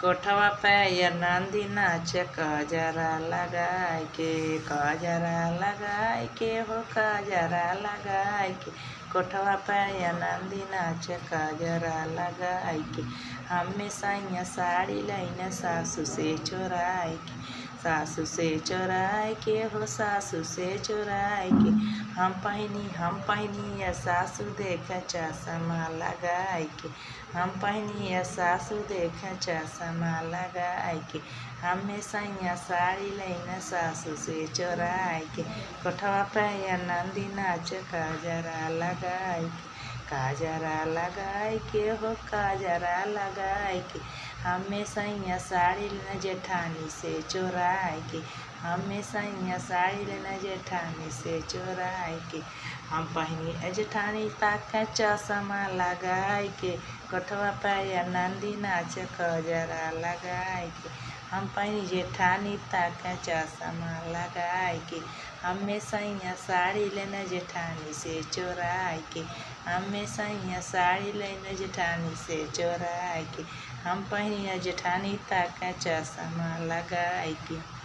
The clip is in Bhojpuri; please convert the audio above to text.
कोठवा पे ये नंदी नाच काजरा लगाए के हो काजरा लगाए के कोठवा पे ये नंदी नाच काजरा लगाए के हमें सैया साड़ी लैने सासू से चोराए के सासू से चोराए के हो सासू से चोराए के हम पहनी या सासू देख चश्मा लगाए के हम पहनी या सासू देख चश्मा लगाए के हमें सैया साड़ी लेना सासू से चोराए के कोठवा पे या नंदी नाच काजरा लगाए के काजरा लगाए के हो काजरा लगाए के हमें सैया साड़ी लेना जेठानी से चोराए के हमें सैया साड़ी लेना जेठानी से चोराए के हम पहनी जेठानी ताक चश्मा लगाए के कोठवा पे या नंदी नाच काजरा लगाए के हम पहनी जेठानी ताक चश्मा लगाए के हमें सैया साड़ी लेना जेठानी से चोराए के हमें सैया साड़ी लेना जेठानी से चोराए के हम पहनी जेठानी ताक चश्मा लगाए के।